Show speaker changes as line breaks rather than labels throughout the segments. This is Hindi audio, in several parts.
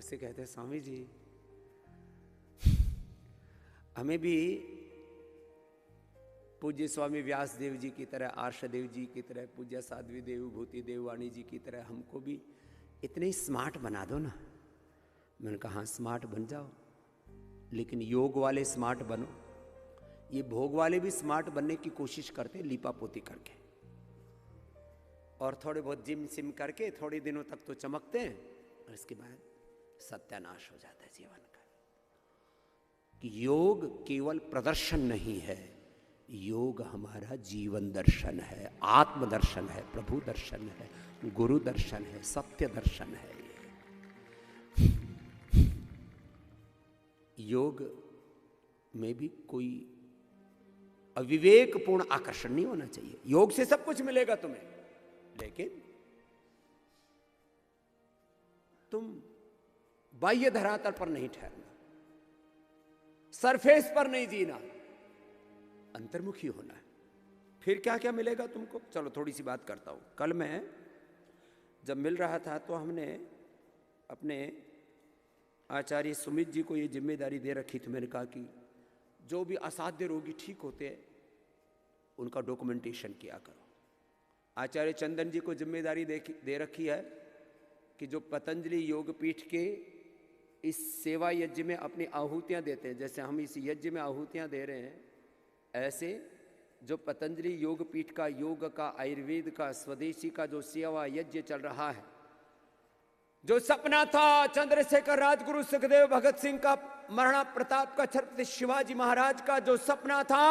उससे कहते स्वामी जी हमें भी पूज्य स्वामी व्यास देव जी की तरह, आर्षदेव जी की तरह, पूज्य साध्वी देव भूति देववाणी जी की तरह हमको भी इतने स्मार्ट बना दो ना। मैंने कहा हाँ स्मार्ट बन जाओ, लेकिन योग वाले स्मार्ट बनो। ये भोग वाले भी स्मार्ट बनने की कोशिश करते हैं लीपा पोती करके, और थोड़े बहुत जिम सिम करके थोड़े दिनों तक तो चमकते हैं, और इसके बाद सत्यानाश हो जाता है जीवन का। कि योग केवल प्रदर्शन नहीं है, योग हमारा जीवन दर्शन है, आत्म दर्शन है, प्रभु दर्शन है, गुरु दर्शन है, सत्य दर्शन है। योग में भी कोई अविवेकपूर्ण आकर्षण नहीं होना चाहिए। योग से सब कुछ मिलेगा तुम्हें, लेकिन तुम बाह्य धरातल पर नहीं ठहरना, सरफेस पर नहीं जीना, अंतर्मुखी होना है। फिर क्या क्या मिलेगा तुमको, चलो थोड़ी सी बात करता हूं। कल मैं जब मिल रहा था तो हमने अपने आचार्य सुमित जी को ये जिम्मेदारी दे रखी थी। मैंने कहा कि जो भी असाध्य रोगी ठीक होते हैं उनका डॉक्यूमेंटेशन किया करो। आचार्य चंदन जी को जिम्मेदारी दे रखी है कि जो पतंजलि योग पीठ के इस सेवा यज्ञ में अपनी आहुतियां देते हैं, जैसे हम इस यज्ञ में आहुतियां दे रहे हैं, ऐसे जो पतंजलि योग पीठ का, योग का, आयुर्वेद का, स्वदेशी का जो सेवा यज्ञ चल रहा है, जो सपना था चंद्रशेखर राजगुरु सुखदेव भगत सिंह का, महाराणा प्रताप का, छत्रपति शिवाजी महाराज का जो सपना था,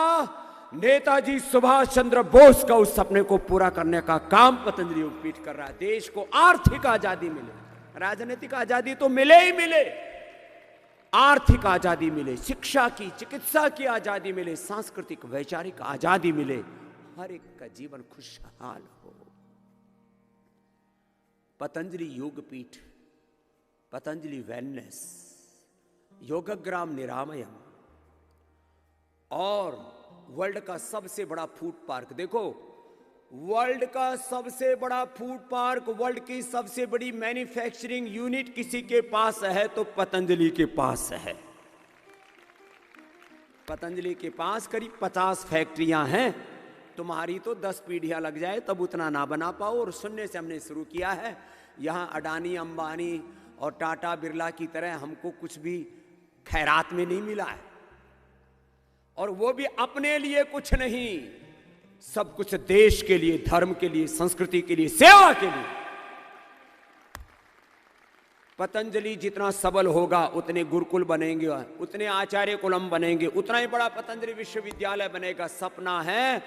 नेताजी सुभाष चंद्र बोस का, उस सपने को पूरा करने का काम पतंजलि योग पीठ कर रहा है। देश को आर्थिक आजादी मिले, राजनीतिक आजादी तो मिले ही मिले, आर्थिक आजादी मिले, शिक्षा की, चिकित्सा की आजादी मिले, सांस्कृतिक वैचारिक आजादी मिले, हर एक का जीवन खुशहाल हो। पतंजलि योगपीठ, पतंजलि वेलनेस, योगग्राम निरामयम और वर्ल्ड का सबसे बड़ा फूड पार्क। देखो, वर्ल्ड का सबसे बड़ा फूड पार्क, वर्ल्ड की सबसे बड़ी मैन्युफैक्चरिंग यूनिट किसी के पास है तो पतंजलि के पास है। पतंजलि के पास करीब 50 फैक्ट्रियां हैं। तुम्हारी तो 10 पीढ़ियां लग जाए तब उतना ना बना पाओ, और शून्य से हमने शुरू किया है। यहां अडानी, अंबानी और टाटा बिरला की तरह हमको कुछ भी खैरात में नहीं मिला है, और वो भी अपने लिए कुछ नहीं, सब कुछ देश के लिए, धर्म के लिए, संस्कृति के लिए, सेवा के लिए। पतंजलि जितना सबल होगा उतने गुरुकुल बनेंगे, उतने आचार्य कुलम बनेंगे, उतना ही बड़ा पतंजलि विश्वविद्यालय बनेगा। सपना है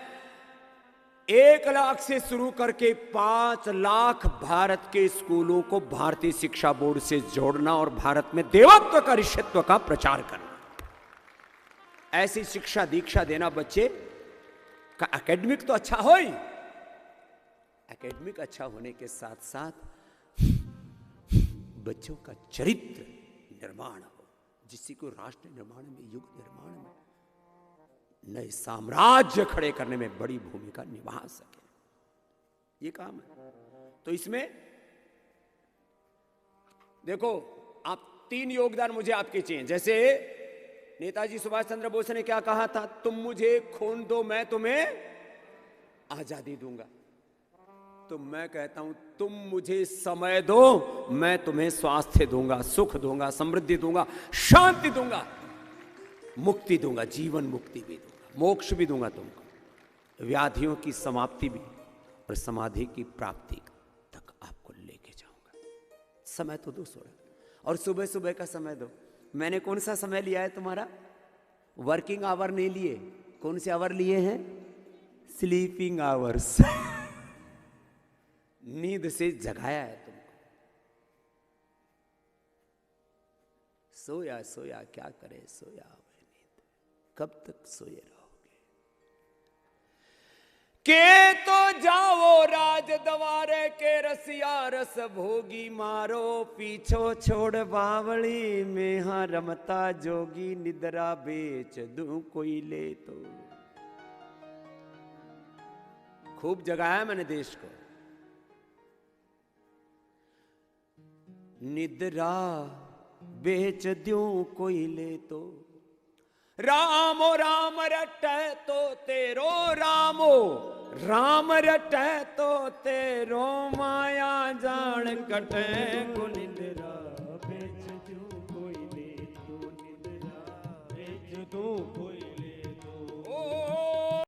1 लाख से शुरू करके 5 लाख भारत के स्कूलों को भारतीय शिक्षा बोर्ड से जोड़ना और भारत में देवत्व का, ऋषित्व का प्रचार करना। ऐसी शिक्षा दीक्षा देना बच्चे का। एकेडमिक तो अच्छा हो ही, एकेडमिक अच्छा होने के साथ साथ बच्चों का चरित्र निर्माण हो, जिससे को राष्ट्र निर्माण में, युग निर्माण में, नए साम्राज्य खड़े करने में बड़ी भूमिका निभा सके। ये काम है। तो इसमें देखो, आप 3 योगदान मुझे आपके चाहिए। जैसे नेताजी सुभाष चंद्र बोस ने क्या कहा था, तुम मुझे खून दो मैं तुम्हें आजादी दूंगा। तो मैं कहता हूं तुम मुझे समय दो, मैं तुम्हें स्वास्थ्य दूंगा, सुख दूंगा, समृद्धि दूंगा, शांति दूंगा, मुक्ति दूंगा, जीवन मुक्ति भी दूंगा, मोक्ष भी दूंगा तुमको, व्याधियों की समाप्ति भी और समाधि की प्राप्ति तक आपको लेके जाऊंगा। समय तो दो थोड़ा, और सुबह सुबह का समय दो। मैंने कौन सा समय लिया है तुम्हारा? वर्किंग आवर नहीं लिए। कौन से आवर लिए हैं? Sleeping hours. नींद से जगाया है तुमको। सोया सोया क्या करे, सोया हुए नींद, कब तक सोए रहोगे? के तो जाओ राज दवारे के, रसिया रस भोगी मारो पीछो छोड़ बावली में, हाँ रमता जोगी निद्रा बेच दूं कोई ले तो। खूब जगाया मैंने देश को। निद्रा बेच द्यूं कोई ले तो। रामो राम रटै तो तेरो रामो राम रटै तो तेरो माया जान कटै कुनिंदरा।